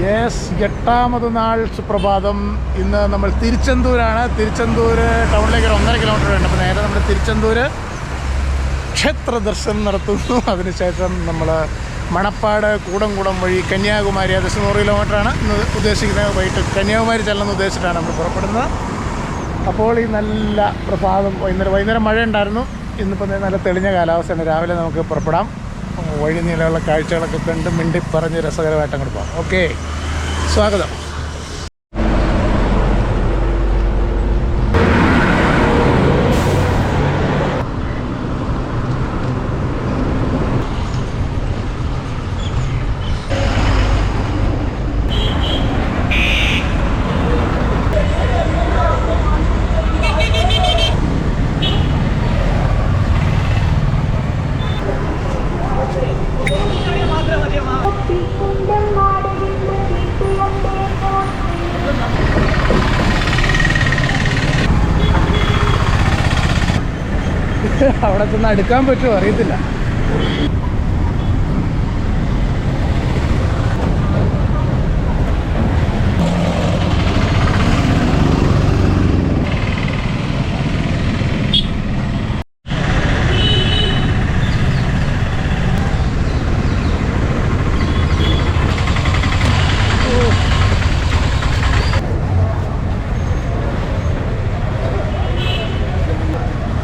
Yes, 8ാമത് നാൾ സുപ്രഭാതം. ഇന്ന് നമ്മൾ തിരുച്ചെന്തൂരാണ്. തിരുച്ചെന്തൂർ ടൗണിലേക്ക് ഒരു 1.5 കിലോമീറ്റർ ഉണ്ട്. അപ്പോൾ നേരെ നമ്മൾ തിരുച്ചെന്തൂർ ക്ഷേത്ര ദർശനം നടത്തുന്നു. അതിനുശേഷം നമ്മൾ മണപ്പാട് കൂടംകുളം വഴി കന്യാകുമാരി, അത് 100 കിലോമീറ്ററാണ് ഇന്ന് ഉദ്ദേശിക്കുന്നത്. വൈകിട്ട് കന്യാകുമാരി ചെല്ലുന്ന ഉദ്ദേശിച്ചിട്ടാണ് നമ്മൾ പുറപ്പെടുന്നത്. അപ്പോൾ ഈ നല്ല പ്രഭാതം, വൈകുന്നേരം മഴ ഉണ്ടായിരുന്നു. ഇന്നിപ്പോൾ നല്ല തെളിഞ്ഞ കാലാവസ്ഥയാണ്. രാവിലെ നമുക്ക് പുറപ്പെടാം. വഴി നീളമുള്ള കാഴ്ചകളൊക്കെ കണ്ട് മിണ്ടി പറഞ്ഞ് രസകരമായിട്ട് അങ്ങോട്ട് പോകാം. ഓക്കെ, സ്വാഗതം. അവിടെ ചെന്ന് അടുക്കാൻ പറ്റുമോ അറിയത്തില്ല.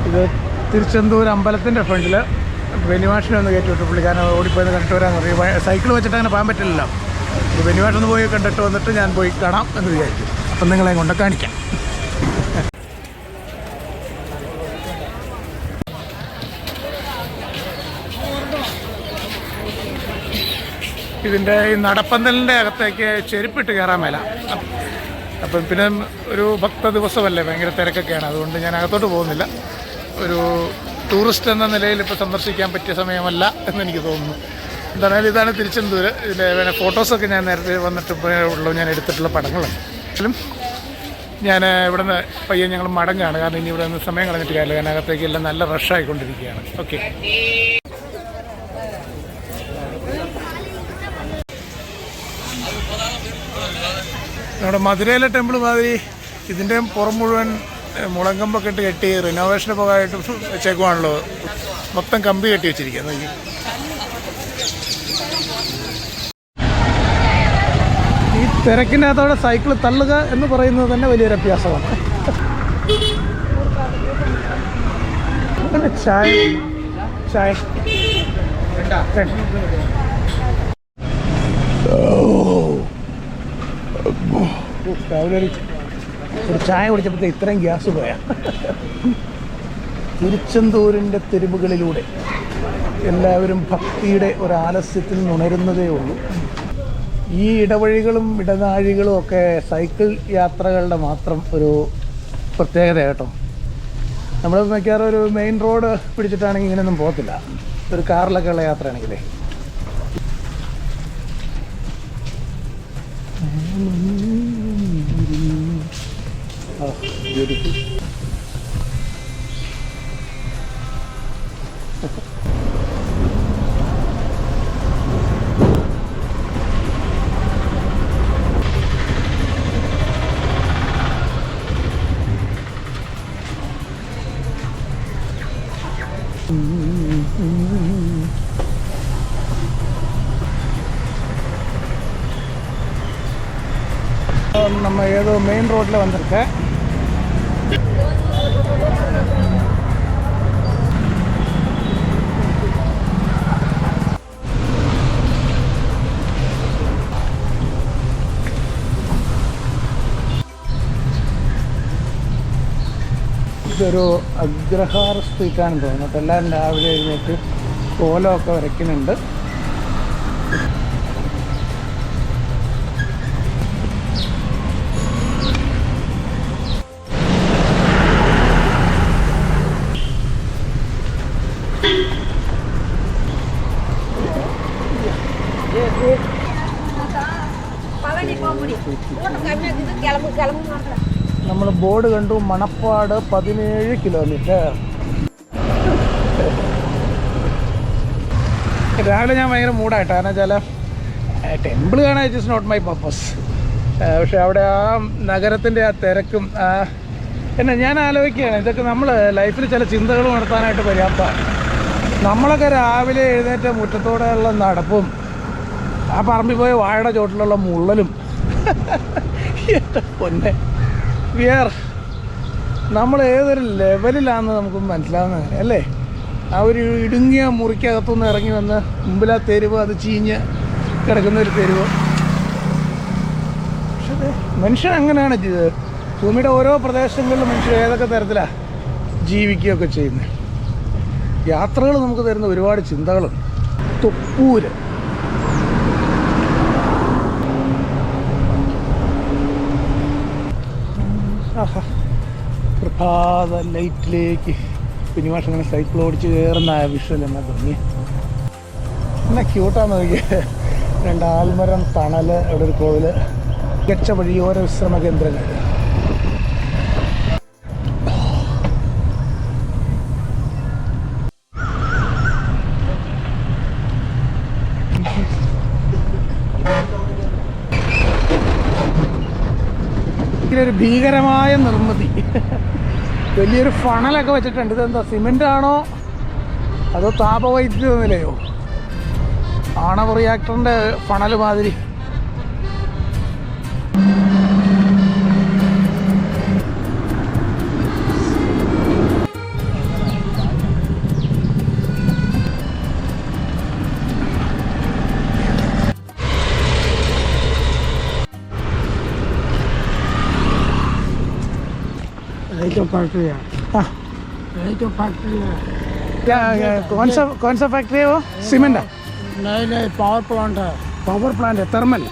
ഇത് തിരുച്ചെന്തൂർ അമ്പലത്തിൻ്റെ ഫ്രണ്ടിൽ ബെനിവാഷിനെ ഒന്ന് കയറ്റി വിട്ടു. പുള്ളിക്കാരൻ ഓടിപ്പോയെന്ന് കണ്ടിട്ട് വരാൻ പറയും. സൈക്കിൾ വെച്ചിട്ട് അങ്ങനെ പോകാൻ പറ്റില്ലല്ലോ. ബെനിവാഷൊന്ന് പോയി കണ്ടിട്ട് വന്നിട്ട് ഞാൻ പോയി കാണാം എന്ന് വിചാരിച്ചു. അപ്പം നിങ്ങളെ കൊണ്ട് കാണിക്കാം. ഇതിൻ്റെ ഈ നടപ്പന്തലിൻ്റെ അകത്തേക്ക് ചെരുപ്പിട്ട് കയറാൻ മേല. അപ്പം പിന്നെ ഒരു ഭക്ത ദിവസമല്ലേ, ഭയങ്കര തിരക്കൊക്കെയാണ്. അതുകൊണ്ട് ഞാൻ അകത്തോട്ട് പോകുന്നില്ല. ഒരു ടൂറിസ്റ്റ് എന്ന നിലയിൽ ഇപ്പോൾ സന്ദർശിക്കാൻ പറ്റിയ സമയമല്ല എന്നെനിക്ക് തോന്നുന്നു. എന്തായാലും ഇതാണ് തിരുച്ചെന്തൂർ. ഇതിൻ്റെ ഫോട്ടോസൊക്കെ ഞാൻ നേരത്തെ വന്നിട്ട് ഉള്ളൂ, ഞാൻ എടുത്തിട്ടുള്ള പടങ്ങളുണ്ട്. ഞാൻ ഇവിടെ നിന്ന് പയ്യെ ഞങ്ങൾ മടങ്ങാണ്. കാരണം ഇനി ഇവിടെ നിന്ന് സമയം കളഞ്ഞിട്ട് കാര്യമില്ല. കാരണം അകത്തേക്ക് എല്ലാം നല്ല റഷായിക്കൊണ്ടിരിക്കുകയാണ്. ഓക്കെ, നമ്മുടെ മധുരയിലെ ടെമ്പിൾ മാതിരി ഇതിൻ്റെ പുറം മുഴുവൻ മുളങ്കമ്പൊക്കെ ഇട്ട് കെട്ടി റിനോവേഷന് പോകാനായിട്ട് വെച്ചേക്കുവാണല്ലോ. മൊത്തം കമ്പി കെട്ടി വെച്ചിരിക്കുന്നത്. ഈ തിരക്കിനകത്തോടെ സൈക്കിൾ തള്ളുക എന്ന് പറയുന്നത് തന്നെ വലിയൊരു അഭ്യാസമാണ്. ചായ ചായ രാവിലെ ഒരു ചായ കുടിച്ചപ്പോഴത്തെ ഇത്രയും ഗ്യാസ് പോയാ. തിരുച്ചെന്തൂരിൻ്റെ തെരുവുകളിലൂടെ എല്ലാവരും ഭക്തിയുടെ ഒരാലസ്യത്തിൽ ഉണരുന്നതേ ഉള്ളൂ. ഈ ഇടവഴികളും ഇടനാഴികളും ഒക്കെ സൈക്കിൾ യാത്രകളുടെ മാത്രം ഒരു പ്രത്യേകത കേട്ടോ. നമ്മൾ മിക്കവാറും ഒരു മെയിൻ റോഡ് പിടിച്ചിട്ടാണെങ്കിൽ ഇങ്ങനെയൊന്നും പോകത്തില്ല. ഒരു കാറിലൊക്കെ ഉള്ള യാത്രയാണെങ്കിലേ. Beautiful. நம்ம ஏதோ மெயின் ரோட்டில் வந்திருக்கேன். ഇതൊരു അഗ്രഹാര സ്ട്രീറ്റാണെന്ന് തോന്നുന്നു. എല്ലാവരും രാവിലെ എഴുന്നേറ്റ് കോലമൊക്കെ വരയ്ക്കുന്നുണ്ട്. നമ്മൾ ബോർഡ് കണ്ടു, മണപ്പാട് 17 കിലോമീറ്റർ. രാവിലെ ഞാൻ ഭയങ്കര മൂടായിട്ടാണ്. കാരണം വെച്ചാൽ ടെമ്പിൾ കാണാൻ it is not my purpose. പക്ഷെ അവിടെ ആ നഗരത്തിൻ്റെ ആ തിരക്കും പിന്നെ ഞാൻ ആലോചിക്കുകയാണ്, ഇതൊക്കെ നമ്മൾ ലൈഫിൽ ചില ചിന്തകൾ നടത്താനായിട്ട് പര്യാപ്തമാണ്. നമ്മളൊക്കെ രാവിലെ എഴുന്നേറ്റ് മുറ്റത്തോടെയുള്ള നടപ്പും ആ പറമ്പിൽ പോയ വാഴയുടെ ചോട്ടിലുള്ള മുള്ളലും പൊന്നെ നമ്മൾ ഏതൊരു ലെവലിലാണെന്ന് നമുക്ക് മനസ്സിലാവുന്നത് അല്ലേ? ആ ഒരു ഇടുങ്ങിയ മുറിക്കകത്തുനിന്ന് ഇറങ്ങി വന്ന് മുമ്പിലാ തെരുവ്, അത് ചീഞ്ഞ് കിടക്കുന്ന ഒരു തെരുവ്. പക്ഷേ മനുഷ്യൻ അങ്ങനെയാണ് ഭൂമിയുടെ ഓരോ പ്രദേശങ്ങളിലും മനുഷ്യർ ഏതൊക്കെ തരത്തിലാണ് ജീവിക്കുകയൊക്കെ ചെയ്യുന്നത്. യാത്രകൾ നമുക്ക് തരുന്ന ഒരുപാട് ചിന്തകളുണ്ട്. തൊപ്പൂര് പ്രഭാത ലൈറ്റിലേക്ക് കുഞ്ഞുമാഷ് ഇങ്ങനെ സൈക്കിൾ ഓടിച്ച് കയറുന്ന ആ വിഷ്വൽ എന്നാ തോന്നി. എന്നാ ക്യൂട്ടാന്ന് നോക്കിയത്. 2 ആൽമരം തണൽ, അവിടെ ഒരു കോവില്, മികച്ച വഴിയോര വിശ്രമ കേന്ദ്രങ്ങൾ. ഒരു ഭീകരമായ നിർമ്മിതി, വലിയൊരു ഫണലൊക്കെ വെച്ചിട്ടുണ്ട്. ഇതെന്താ, സിമെൻ്റ് ആണോ അതോ താപവൈദ്യുത നിലയോ? ആണവ റിയാക്ടറിൻ്റെ ഫണൽ മാതിരി. फैक्ट्री है। हाँ, यही तो फैक्ट्री है। क्या कौन सा फैक्ट्री है वो? सीमेंट है? नहीं पावर प्लांट है। पावर प्लांट है, थर्मल।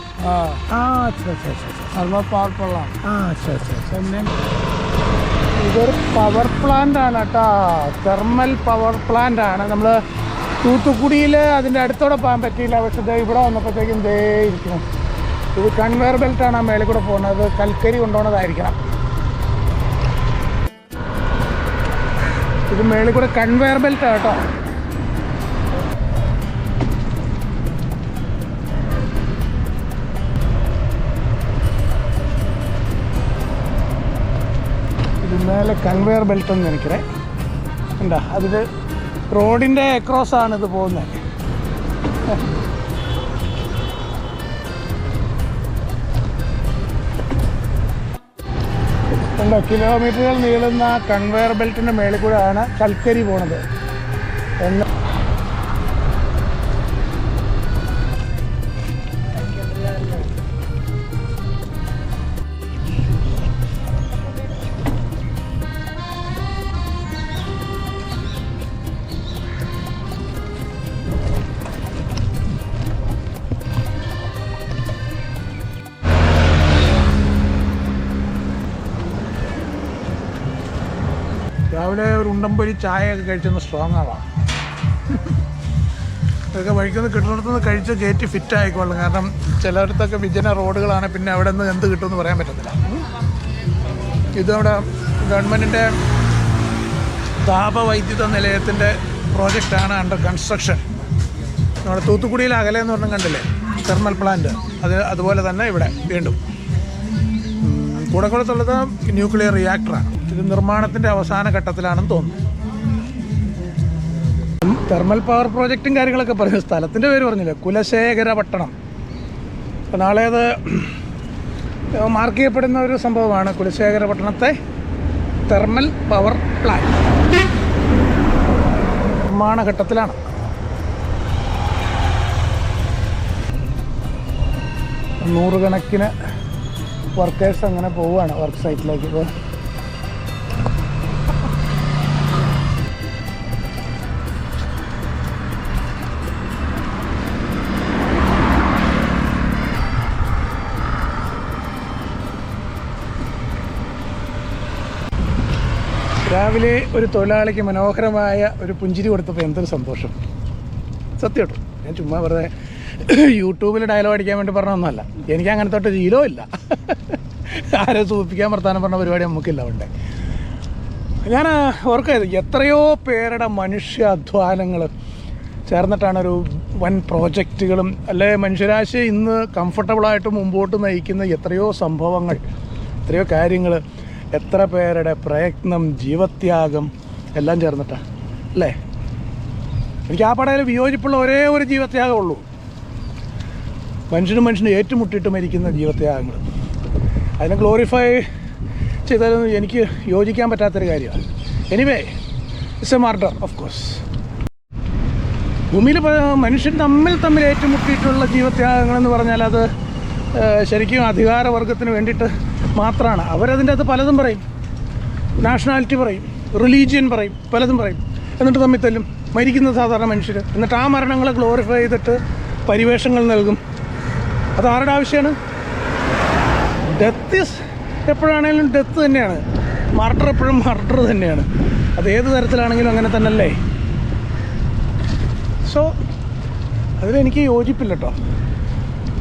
हाँ अच्छा अच्छा अच्छा थर्मल पावर प्लांट। अच्छा अच्छा. ഇതൊരു പവർ പ്ലാന്റ് ആണ് കേട്ടോ, തെർമൽ പവർ പ്ലാന്റ് ആണ്. നമ്മൾ തൂത്തുക്കുടിയിൽ അതിൻ്റെ അടുത്തോടെ പോകാൻ പറ്റിയില്ല. പക്ഷേ ദേ ഇവിടെ വന്നപ്പോഴത്തേക്കും ദേ ഇരിക്കണം. ഇത് കൺവെയർ ബെൽറ്റാണ് ആ മേളിൽ കൂടെ പോകുന്നത്. കൽക്കരി കൊണ്ടുപോകുന്നതായിരിക്കണം. ഇത് മേളിൽ കൂടെ കൺവെയർ ബെൽറ്റാണ് കേട്ടോ. ഇത് മേലെ കൺവെയർ ബെൽറ്റ് എന്ന് എനിക്കറേ എന്താ, അതിൽ റോഡിൻ്റെ ക്രോസാണ് ഇത് പോകുന്നത്. ഉണ്ടോ, കിലോമീറ്ററുകൾ നീളുന്ന കൺവെയർ ബെൽറ്റിൻ്റെ മേളിൽ കൂടെയാണ് കൽക്കരി പോണത്. രാവിലെ ഒരു ഉണ്ടംപൊരി ചായയൊക്കെ കഴിച്ചൊന്ന് സ്ട്രോങ് ആവാം. ഇതൊക്കെ വഴിക്കൊന്ന് കിട്ടുന്നിടത്തുനിന്ന് കഴിച്ച് കയറ്റി ഫിറ്റ് ആയിക്കോളും. കാരണം ചിലയിടത്തൊക്കെ വിജന റോഡുകളാണ്, പിന്നെ അവിടെ നിന്ന് എന്ത് കിട്ടുമെന്ന് പറയാൻ പറ്റത്തില്ല. ഇതവിടെ ഗവൺമെൻറ്റിൻ്റെ താപവൈദ്യുത നിലയത്തിൻ്റെ പ്രോജക്റ്റാണ്, അണ്ടർ കൺസ്ട്രക്ഷൻ. നമ്മുടെ തൂത്തുക്കുടിയിൽ അകലെ എന്ന് പറഞ്ഞാൽ കണ്ടില്ലേ തെർമൽ പ്ലാന്റ്, അതുപോലെ തന്നെ ഇവിടെ വീണ്ടും കൂടക്കുളത്തുള്ളത് ന്യൂക്ലിയർ റിയാക്ടറാണ്. ഇത് നിർമ്മാണത്തിൻ്റെ അവസാന ഘട്ടത്തിലാണെന്ന് തോന്നുന്നു. തെർമൽ പവർ പ്രോജക്റ്റും കാര്യങ്ങളൊക്കെ പറഞ്ഞു. സ്ഥലത്തിൻ്റെ പേര് പറഞ്ഞില്ലേ, കുലശേഖരപട്ടണം. അപ്പോൾ നാളെ അത് മാർക്ക് ചെയ്യപ്പെടുന്ന ഒരു സംഭവമാണ്. കുലശേഖരപട്ടണത്തെ തെർമൽ പവർ പ്ലാന്റ് നിർമ്മാണ ഘട്ടത്തിലാണ്. നൂറുകണക്കിന് വർക്കേഴ്സ് അങ്ങനെ പോവുകയാണ് വർക്ക് സൈറ്റിലേക്ക്. ഇപ്പോൾ രാവിലെ ഒരു തൊഴിലാളിക്ക് മനോഹരമായ ഒരു പുഞ്ചിരി കൊടുത്തപ്പോൾ എന്തൊരു സന്തോഷം. സത്യം കേട്ടോ, ഞാൻ ചുമ്മാ വെറുതെ യൂട്യൂബിൽ ഡയലോഗ് അടിക്കാൻ വേണ്ടി പറഞ്ഞൊന്നുമല്ല. എനിക്ക് അങ്ങനത്തെ തൊട്ട് ശീലവും ഇല്ല. ആരെ സൂചിപ്പിക്കാൻ വർത്താനം പറഞ്ഞ പരിപാടി നമുക്കില്ല. ഉണ്ട് ഞാൻ ഓർക്കരുത്, എത്രയോ പേരുടെ മനുഷ്യ അധ്വാനങ്ങൾ ചേർന്നിട്ടാണ് ഒരു വൻ പ്രോജക്റ്റുകളും അല്ലെ മനുഷ്യരാശി ഇന്ന് കംഫർട്ടബിളായിട്ട് മുമ്പോട്ട് നയിക്കുന്ന എത്രയോ സംഭവങ്ങൾ, എത്രയോ കാര്യങ്ങൾ, എത്ര പേരുടെ പ്രയത്നം, ജീവത്യാഗം എല്ലാം ചേർന്നിട്ടാണ് അല്ലേ? എനിക്ക് ആ പടയിൽ വിയോജിപ്പുള്ള ഒരേ ഒരു ജീവത്യാഗമുള്ളൂ, മനുഷ്യനും ഏറ്റുമുട്ടിയിട്ട് മരിക്കുന്ന ജീവത്യാഗങ്ങൾ. അതിനെ ഗ്ലോറിഫൈ ചെയ്താലൊന്നും എനിക്ക് യോജിക്കാൻ പറ്റാത്തൊരു കാര്യമാണ്. Anyway, it's A murder of course. ഭൂമിയിൽ മനുഷ്യൻ തമ്മിൽ ഏറ്റുമുട്ടിയിട്ടുള്ള ജീവത്യാഗങ്ങളെന്ന് പറഞ്ഞാൽ അത് ശരിക്കും അധികാരവർഗത്തിന് വേണ്ടിയിട്ട് മാത്രമാണ്. അവരതിൻ്റെ അകത്ത് പലതും പറയും, നാഷണാലിറ്റി പറയും, റിലീജിയൻ പറയും, പലതും പറയും. എന്നിട്ട് തമ്മിൽ തല്ലും, മരിക്കുന്ന സാധാരണ മനുഷ്യർ. എന്നിട്ട് ആ മരണങ്ങളെ ഗ്ലോറിഫൈ ചെയ്തിട്ട് പരിവേഷങ്ങൾ നൽകും. അത് ആരുടെ ആവശ്യമാണ്? ഡെത്ത് എപ്പോഴാണെങ്കിലും ഡെത്ത് തന്നെയാണ്, മർഡർ എപ്പോഴും മർഡർ തന്നെയാണ്. അത് ഏത് തരത്തിലാണെങ്കിലും അങ്ങനെ തന്നെയല്ലേ? സോ അതിലെനിക്ക് യോജിപ്പില്ല കേട്ടോ.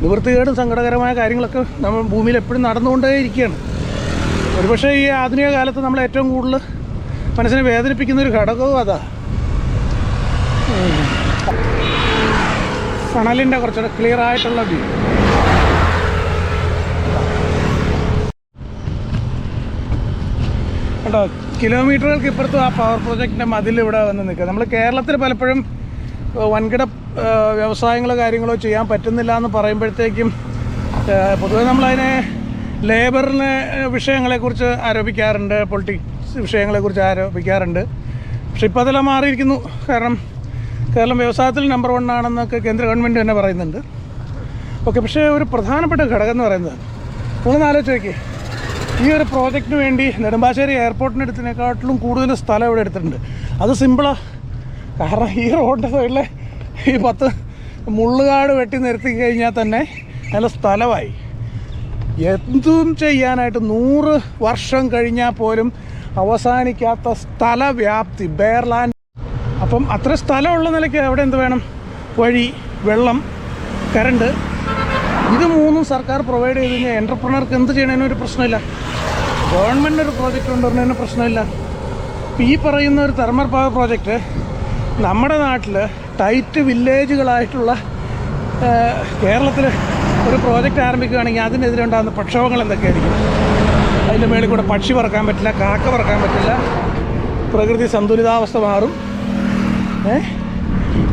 നിവൃത്തികേടും സങ്കടകരമായ കാര്യങ്ങളൊക്കെ നമ്മൾ ഭൂമിയിൽ എപ്പോഴും നടന്നുകൊണ്ടേ ഇരിക്കുകയാണ്. ഒരുപക്ഷെ ഈ ആധുനിക കാലത്ത് നമ്മൾ ഏറ്റവും കൂടുതൽ മനസ്സിനെ വേദനിപ്പിക്കുന്നൊരു ഘടകവും അതാ. ഫണലിൻ്റെ കുറച്ചുകൂടെ ക്ലിയർ ആയിട്ടുള്ള വ്യൂ. കേട്ടോ, കിലോമീറ്ററുകൾക്ക് ഇപ്പുറത്തും ആ പവർ പ്രോജക്റ്റിൻ്റെ മതിൽ ഇവിടെ വന്ന് നിൽക്കുക. നമ്മൾ കേരളത്തിൽ പലപ്പോഴും വൻകിട വ്യവസായങ്ങളോ കാര്യങ്ങളോ ചെയ്യാൻ പറ്റുന്നില്ല എന്ന് പറയുമ്പോഴത്തേക്കും പൊതുവെ നമ്മളതിനെ ലേബറിന് വിഷയങ്ങളെക്കുറിച്ച് ആരോപിക്കാറുണ്ട്, പൊളിറ്റിക്സ് വിഷയങ്ങളെക്കുറിച്ച് ആരോപിക്കാറുണ്ട്. പക്ഷെ ഇപ്പോൾ അതെല്ലാം മാറിയിരിക്കുന്നു. കാരണം കേരളം വ്യവസായത്തിൽ നമ്പർ 1 ആണെന്നൊക്കെ കേന്ദ്ര ഗവൺമെൻറ് തന്നെ പറയുന്നുണ്ട്. ഓക്കെ, പക്ഷേ ഒരു പ്രധാനപ്പെട്ട ഘടകം എന്ന് പറയുന്നത്, നിങ്ങളൊന്ന് ആലോചിച്ച് നോക്കി, ഈ ഒരു പ്രോജക്റ്റിന് വേണ്ടി നെടുമ്പാശ്ശേരി എയർപോർട്ടിന് എടുത്തതിനെക്കാട്ടിലും കൂടുതൽ സ്ഥലം ഇവിടെ എടുത്തിട്ടുണ്ട്. അത് സിമ്പിളാണ്. കാരണം ഈ റോഡിൻ്റെ സൈഡിലെ ഈ 10 മുള്ളുകാട് വെട്ടി നിരത്തി കഴിഞ്ഞാൽ തന്നെ നല്ല സ്ഥലമായി. എന്തും ചെയ്യാനായിട്ട് 100 വർഷം കഴിഞ്ഞാൽ പോലും അവസാനിക്കാത്ത സ്ഥലവ്യാപ്തി, ബെയർലാൻഡ്. അപ്പം അത്ര സ്ഥലമുള്ള നിലയ്ക്ക് അവിടെ എന്ത് വേണം? വഴി, വെള്ളം, കറണ്ട്. ഇത് 3 സർക്കാർ പ്രൊവൈഡ് ചെയ്ത് കഴിഞ്ഞാൽ എൻ്റർപ്രണർക്ക് എന്ത് ചെയ്യണതിനൊരു പ്രശ്നമില്ല. ഗവൺമെൻറ് ഒരു പ്രോജക്റ്റ് കൊണ്ടുവരുന്നതിന് പ്രശ്നമില്ല. ഈ പറയുന്ന ഒരു തെർമൽ പവർ പ്രോജക്റ്റ് നമ്മുടെ നാട്ടിൽ ടൈറ്റ് വില്ലേജുകളായിട്ടുള്ള കേരളത്തിൽ ഒരു പ്രോജക്റ്റ് ആരംഭിക്കുകയാണെങ്കിൽ അതിനെതിരെ ഉണ്ടാകുന്ന പ്രക്ഷോഭങ്ങൾ എന്തൊക്കെയായിരിക്കും? അതിൻ്റെ മേളിൽ കൂടെ പക്ഷി പറക്കാൻ പറ്റില്ല, കാക്ക പറക്കാൻ പറ്റില്ല, പ്രകൃതി സന്തുലിതാവസ്ഥ മാറും.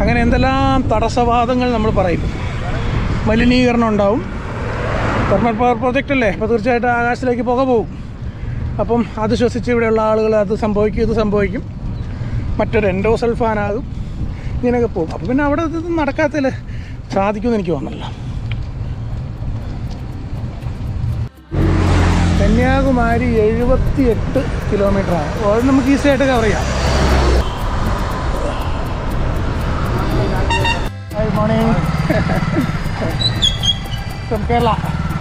അങ്ങനെ എന്തെല്ലാം തടസ്സവാദങ്ങൾ നമ്മൾ പറയും. മലിനീകരണം ഉണ്ടാവും. തെർമൽ പവർ പ്രോജക്റ്റ് അല്ലേ, അപ്പോൾ തീർച്ചയായിട്ടും ആകാശത്തിലേക്ക് പുക പോകും. അപ്പം അത് ശ്വസിച്ച് ഇവിടെയുള്ള ആളുകൾ അത് സംഭവിക്കും, ഇത് സംഭവിക്കും, മറ്റൊരു എൻഡോസൾഫാനാകും, ഇങ്ങനെയൊക്കെ പോകും. അപ്പം പിന്നെ അവിടെ ഇത് നടക്കാത്തതിൽ സാധിക്കുമെന്ന് എനിക്ക് തോന്നുന്നില്ല. കന്യാകുമാരി 78 കിലോമീറ്ററാണ്. അത് നമുക്ക് ഈസി ആയിട്ട് കവർ ചെയ്യാം. Good morning. From Kerala.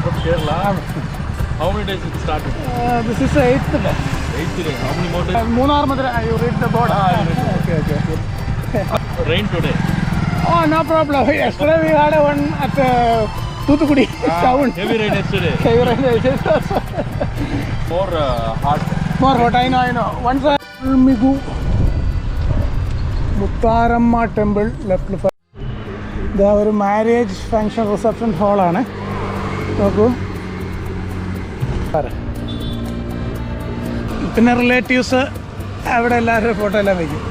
From Kerala? How many days it started? This is the 8th day. 8th day. How many more days? Munnar Madura, you read the board. Okay. Rain today. Oh, no problem. Yesterday we had one at Thuthukudi town. Heavy rain yesterday. Heavy rain yesterday. More hot. More hot, I know. Once Migu Muttaramma temple left. ഇത് ഒരു marriage function reception ഹാളാണ്. നോക്കൂ, പിന്നെ relatives അവിടെ എല്ലാവരും photo എല്ലാം വയ്ക്കും.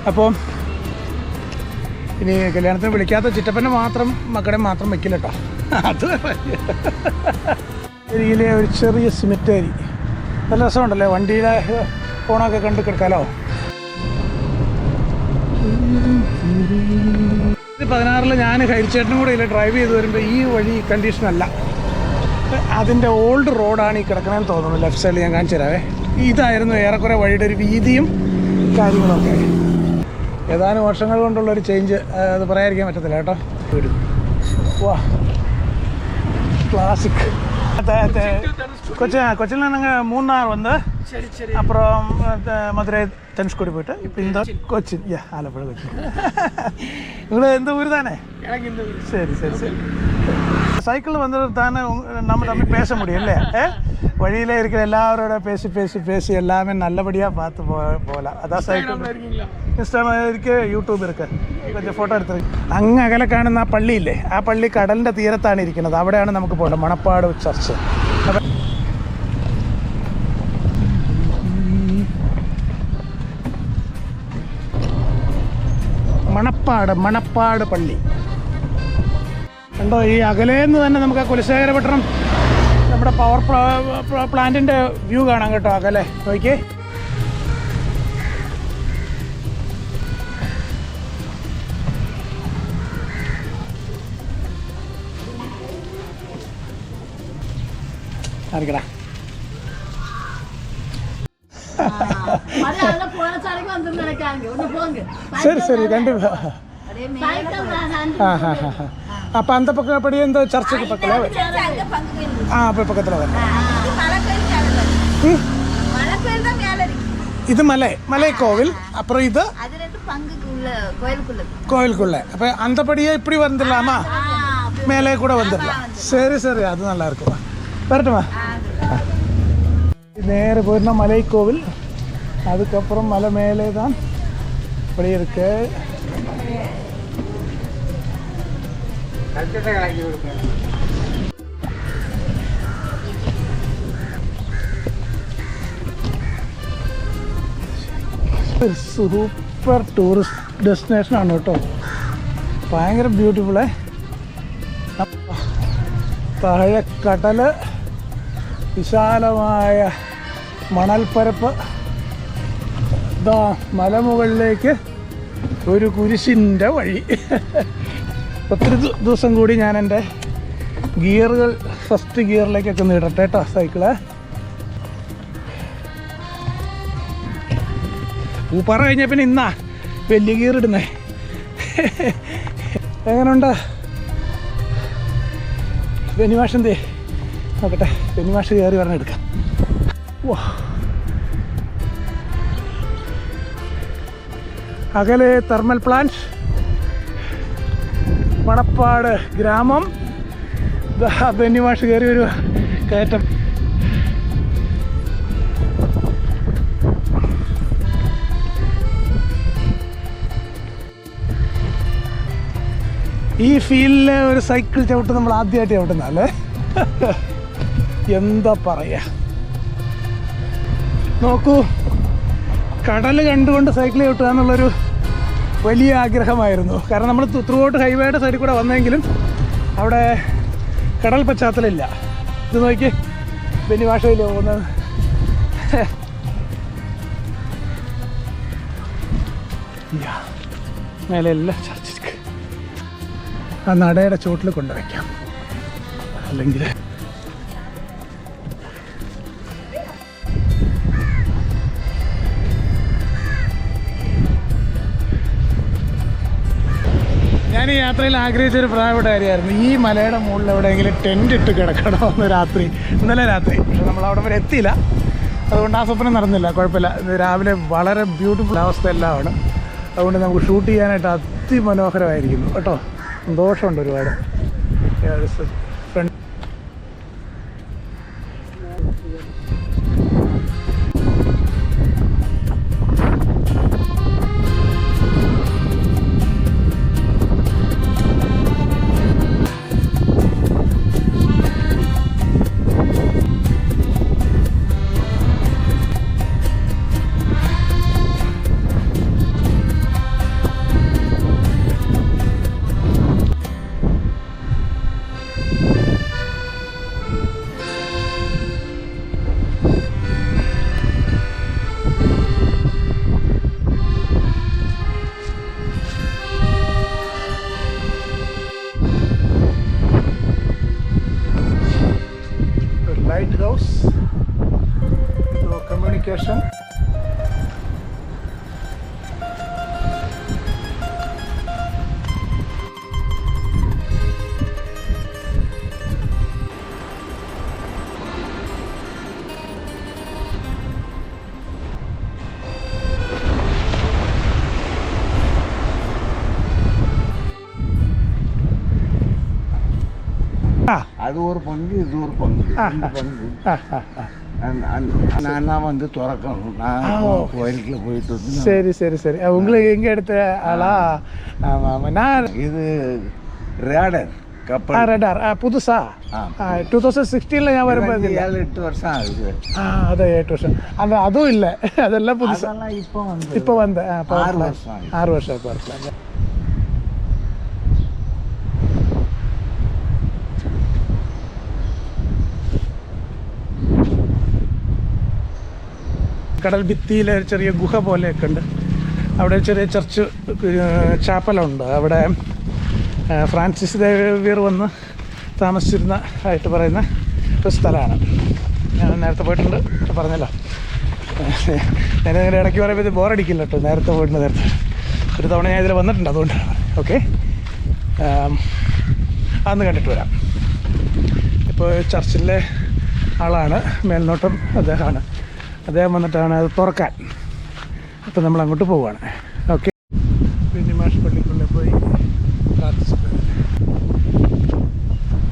അപ്പോൾ ഇനി കല്യാണത്തിന് വിളിക്കാത്ത ചിറ്റപ്പനെ മാത്രം, മക്കളെ മാത്രം വയ്ക്കില്ല കേട്ടോ. അത് ഏരിയയിലെ ഒരു ചെറിയ സിമിറ്റേരി നല്ല രസമുണ്ടല്ലേ, വണ്ടിയുടെ ഫോണൊക്കെ കണ്ട് കിടക്കാലോ. 2016 ഞാൻ ഹരിച്ചേട്ടനും കൂടെ ഇല്ല ഡ്രൈവ് ചെയ്ത് വരുമ്പോൾ ഈ വഴി കണ്ടീഷനല്ല. അതിൻ്റെ ഓൾഡ് റോഡാണ് ഈ കിടക്കണമെന്ന് തോന്നുന്നു. ലെഫ്റ്റ് സൈഡിൽ ഞാൻ കാണിച്ചു തരാവേ. ഇതായിരുന്നു ഏറെക്കുറെ വഴിയുടെ ഒരു വീതിയും കാര്യങ്ങളൊക്കെ. ഏതാനും വർഷങ്ങൾ കൊണ്ടുള്ളൊരു ചേഞ്ച് അത് പറയാതിരിക്കാൻ പറ്റത്തില്ല കേട്ടോ. വാ, ക്ലാസിക്. கொச்சியில் நாங்கள் மூணார் வந்து அப்புறம் மதுரை தனுஷ்கோடி போயிட்டு இப்போ இந்த கொச்சின் ஆலப்புழை கொச்சின். உங்களுக்கு எந்த ஊர் தானே? சரி. சைக்கிள் வந்து தானே நம்ம தம்பி பேச முடியும் இல்லையா? வழியில் இருக்கிற எல்லாரோட பேசி பேசி பேசி எல்லாமே நல்லபடியாக பார்த்து போகலாம். அதான் സൈക്കിൾ ഇൻസ്റ്റാഗ്രാം ഇരിക്കുക, യൂട്യൂബ് ഇരിക്കുക. കുറച്ച് ഫോട്ടോ എടുത്തിരിക്കും. അങ്ങ് അകലെ കാണുന്ന ആ പള്ളിയില്ലേ, ആ പള്ളി കടലിൻ്റെ തീരത്താണ് ഇരിക്കുന്നത്. അവിടെയാണ് നമുക്ക് പോകേണ്ടത്, മണപ്പാട് ചർച്ച്. മണപ്പാട് പള്ളി കണ്ടോ. ഈ അകലേന്ന് തന്നെ നമുക്ക് ആ കുലശേഖരപട്ടണം നമ്മുടെ പവർ പ്ലാന്റിൻ്റെ വ്യൂ കാണാം കേട്ടോ. അകലെ നോക്കിയേ. ആർക്കടാ சரி சரி கண்டிப்பா. அப்போ அந்த பக்கம் படி இந்த சர்ச்சுக்கு பக்கத்தில் அப்போ பக்கத்தில் வரும். இது மலை கோவில். அப்புறம் இது கோயிலுக்குள்ள. அப்போ அந்த படியே இப்படி வந்துடலாமா, மேலே கூட வந்துடலாம். சரி சரி, அது நல்லா இருக்குமா. வரட்டுமா. நேர போயிருந்தா மலை கோவில், அதுக்கப்புறம் மலை மேலே தான் இப்படி இருக்கு. സൂപ്പർ ടൂറിസ്റ്റ് ഡെസ്റ്റിനേഷനാണ് കേട്ടോ. ഭയങ്കര ബ്യൂട്ടിഫുള്ളേ. താഴെ കടൽ, വിശാലമായ മണൽപ്പരപ്പ്, ഇതാ മലമുകളിലേക്ക് ഒരു കുരിശിൻ്റെ വഴി. ഒത്തിരി ദിവസം കൂടി ഞാൻ എൻ്റെ ഗിയറുകൾ ഫസ്റ്റ് ഗിയറിലേക്കൊക്കെ ഒന്ന് ഇടട്ടെ കേട്ടോ സൈക്കിള്. ഊപ്പാറ കഴിഞ്ഞ പിന്നെ ഇന്നാ വലിയ ഗിയർ ഇടുന്നേ. എങ്ങനെയുണ്ട് ബെനിമാഷെന്തേ നോക്കട്ടെ. ബെനിമാഷ് കയറി പറഞ്ഞെടുക്കാം. വാ, അകലെ തെർമൽ പ്ലാന്റ്, മണപ്പാട് ഗ്രാമം. ബെന്നിമാഷ് കയറി ഒരു കയറ്റം. ഈ ഫീൽഡിൽ ഒരു സൈക്കിൾ ചവിട്ട് നമ്മൾ ആദ്യമായിട്ട് ചവിട്ടുന്നല്ലേ. എന്താ പറയുക, നോക്കൂ, കടൽ കണ്ടുകൊണ്ട് സൈക്കിൾ ചവിട്ടുക എന്നുള്ളൊരു വലിയ ആഗ്രഹമായിരുന്നു. കാരണം നമ്മൾ ത്രൂ ഔട്ട് ഹൈവേയുടെ സൈഡിൽ കൂടെ വന്നെങ്കിലും അവിടെ കടൽ പശ്ചാത്തലമില്ല. ഇത് നോക്കി ബെന്നിമാഷയിൽ പോകുന്നത്. മേലെ എല്ലാം ചർച്ചിക്ക് ആ നടയുടെ ചോട്ടിൽ കൊണ്ടുവയ്ക്കാം. അല്ലെങ്കിൽ ഞാൻ ഈ യാത്രയിൽ ആഗ്രഹിച്ചൊരു പ്രധാനപ്പെട്ട കാര്യമായിരുന്നു, ഈ മലയുടെ മുകളിൽ എവിടെയെങ്കിലും ടെൻ്റ് ഇട്ട് കിടക്കണമെന്ന് രാത്രി. ഇന്നലെ രാത്രി, പക്ഷെ നമ്മൾ അവിടെ വരെ എത്തിയില്ല, അതുകൊണ്ട് ആ സ്വപ്നം നടന്നില്ല. കുഴപ്പമില്ല, ഇത് രാവിലെ വളരെ ബ്യൂട്ടിഫുൾ അവസ്ഥ എല്ലാമാണ്. അതുകൊണ്ട് നമുക്ക് ഷൂട്ട് ചെയ്യാനായിട്ട് അതിമനോഹരമായിരിക്കുന്നു കേട്ടോ. സന്തോഷമുണ്ട് ഒരുപാട്. lighthouse, so communication. அது ஒரு பங்கு இது ஒரு பங்கு ரெண்டு பங்கு நான் தான் வந்து திறக்கணும். நான் கோயிலுக்குள்ள போயிட்டு வந்து சரி சரி சரி. உங்களுக்கு எங்கே எடுத்த ஆளா? ஆமாம் ஆமாம். நான் இது ரேடர் கப்பல் റഡാർ പുതുസാ 2016 ഞാൻ വരുമ്പോൾ 7-8 വർഷം ആകുது. അതെ 8 വർഷം. അതും ഇല്ല, അതെല്ലാം പുതുസാ ഇപ്പോൾ വന്ന് 6 വർഷം 6 വർഷം ഇപ്പോൾ വർഷം. കടൽ ഭിത്തിയിലെ ചെറിയ ഗുഹ പോലെയൊക്കെ ഉണ്ട്. അവിടെ ചെറിയ ചർച്ച് ചാപ്പലുണ്ട്. അവിടെ ഫ്രാൻസിസ് സേവിയർ വന്ന് താമസിച്ചിരുന്ന ആയിട്ട് പറയുന്ന ഒരു സ്ഥലമാണ്. ഞാൻ നേരത്തെ പോയിട്ടുണ്ട്, പറഞ്ഞല്ലോ. ഞാൻ ഇങ്ങനെ ഇടയ്ക്ക് പറയുമ്പോൾ ഇത് ബോറടിക്കില്ല കേട്ടോ. നേരത്തെ പോയിട്ടുണ്ട്, നേരത്തെ ഒരു തവണ ഞാൻ ഇതിൽ വന്നിട്ടുണ്ട്, അതുകൊണ്ടാണ്. ഓക്കെ, അന്ന് കണ്ടിട്ട് വരാം. ഇപ്പോൾ ചർച്ചിലെ ആളാണ്, മേൽനോട്ടം അദ്ദേഹമാണ്. അദ്ദേഹം വന്നിട്ടാണ് അത് തുറക്കാൻ. അപ്പോൾ നമ്മൾ അങ്ങോട്ട് പോവുകയാണ്. ഓക്കെ, ബെന്നിമാഷ് പള്ളിക്കുള്ളിൽ പോയി പ്രാർത്ഥിച്ചിട്ട്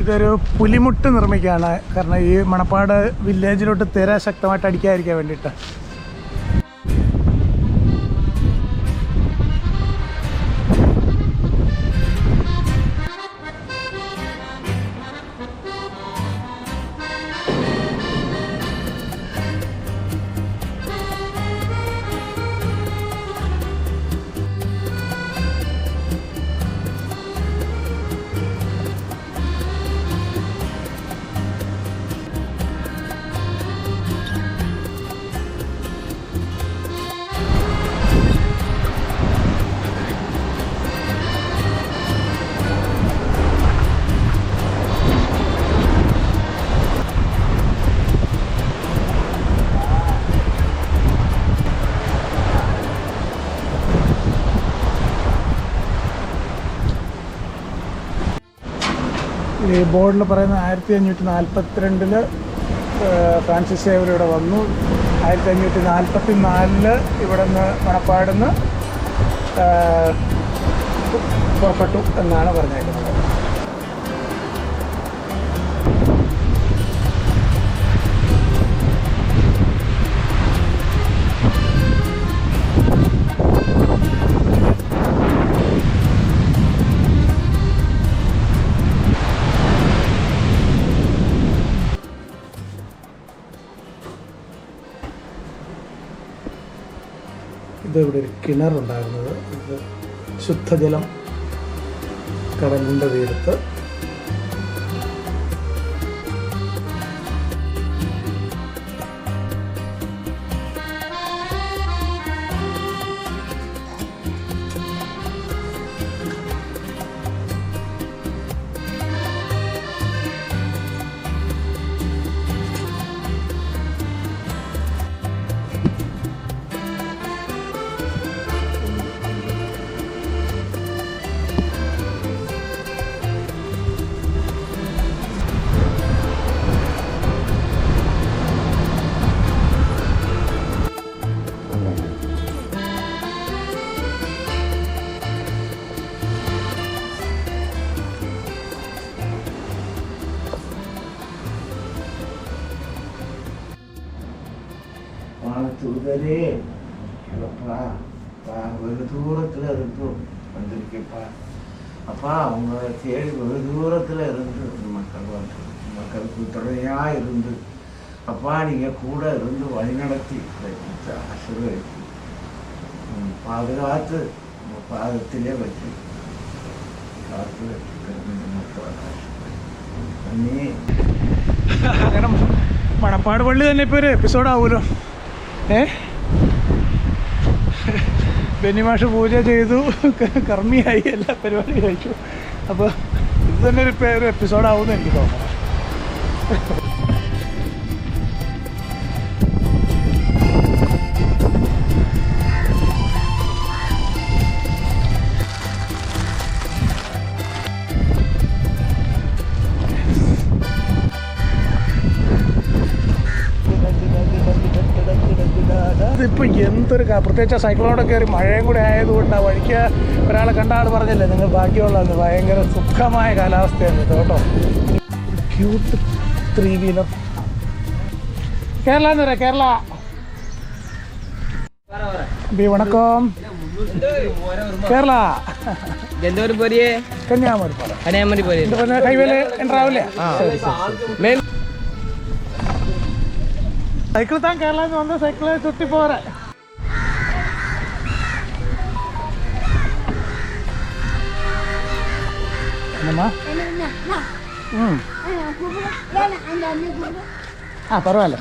ഇതൊരു പുലിമുട്ട് നിർമ്മിക്കുകയാണ്. കാരണം ഈ മണപ്പാട് വില്ലേജിലോട്ട് തിര ശക്തമായിട്ട് അടിക്കാതിരിക്കാൻ വേണ്ടിയിട്ട്. ഈ ബോർഡിൽ പറയുന്ന 1542 ഫ്രാൻസിസ് സേവിയർ ഇവിടെ വന്നു. 1544 ഇവിടെ നിന്ന് മണപ്പാടുന്ന് പുറപ്പെട്ടു എന്നാണ് പറഞ്ഞേക്കുന്നത്. ഇതിവിടെ ഒരു കിണറുണ്ടായിരുന്നത്. ഇത് ശുദ്ധജലം കടലിൻ്റെ തീരത്ത്. தூதரே அப்பா வெகு தூரத்தில் இருந்தும் வந்திருக்கேப்பா. அப்பா உங்களை தேடி வெகு தூரத்தில் இருந்து மக்களுக்கு துணையாக இருந்து அப்பா நீங்கள் கூட இருந்து வழிநடத்தி ஆசீர்வதித்து பாதுகாத்து உங்கள் பாதத்திலே வச்சு காத்து അന്നേ അങ്ങനെ മണപ്പാട് പള്ളി തന്നെ ഇപ്പോൾ ഒരു എപ്പിസോഡാവുമല്ലോ. ബെന്നിമാഷ് പൂജ ചെയ്തു, കർമ്മിയായി, എല്ലാ പരിപാടിയും കഴിച്ചു. അപ്പോൾ ഇത് തന്നെ ഒരു എപ്പിസോഡാവുമെന്ന് എനിക്ക് തോന്നുന്നു. ഇതിപ്പോൾ എന്തൊരു പ്രത്യേകിച്ച് സൈക്ലോണോടെ കയറി മഴയും കൂടെ ആയതുകൊണ്ട് ആ വഴിക്ക് ഒരാളെ കണ്ട ആൾ പറഞ്ഞില്ലേ നിങ്ങൾ ബാക്കിയുള്ളതെന്ന്. ഭയങ്കര സുഖമായ കാലാവസ്ഥയാണ് ഇത് കേട്ടോ. Cute 3-wheeler. കേരള എന്ന് പറയാം, കേരള. അബി വണക്കം. കേരള കന്യാകുമാരി ഹൈവേയിൽ ഉണ്ടാവില്ലേ? സൈക്കിൾ താൻ കേരള വന്ന് സൈക്കിള് ചുറ്റി പോരെ. പരവായില്ല.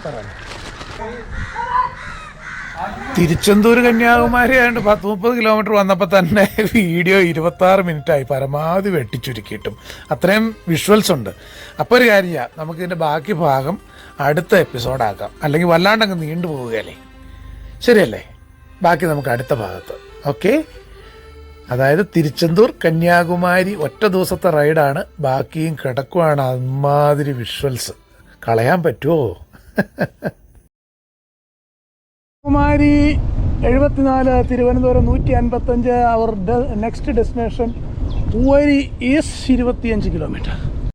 തിരുച്ചെന്തൂർ കന്യാകുമാരി ആയതുകൊണ്ട് 10-30 കിലോമീറ്റർ വന്നപ്പോൾ തന്നെ വീഡിയോ 26 മിനിറ്റായി, പരമാവധി വെട്ടിച്ചുരുക്കിയിട്ടും അത്രയും വിഷ്വൽസ് ഉണ്ട്. അപ്പോൾ ഒരു കാര്യം ചെയ്യാം, നമുക്കിതിൻ്റെ ബാക്കി ഭാഗം അടുത്ത എപ്പിസോഡാക്കാം, അല്ലെങ്കിൽ വല്ലാണ്ടങ്ങ് നീണ്ടു പോവുകയല്ലേ, ശരിയല്ലേ? ബാക്കി നമുക്ക് അടുത്ത ഭാഗത്ത്. ഓക്കെ, അതായത് തിരുച്ചെന്തൂർ കന്യാകുമാരി ഒറ്റ ദിവസത്തെ റൈഡാണ്, ബാക്കിയും കിടക്കുവാണ്. അമ്മാതിരി വിഷ്വൽസ് കളയാൻ പറ്റുമോ? കുമാരി 74, തിരുവനന്തപുരം 155. അവർ നെക്സ്റ്റ് ഡെസ്റ്റിനേഷൻ പൂവരി ഈസ് 25 കിലോമീറ്റർ.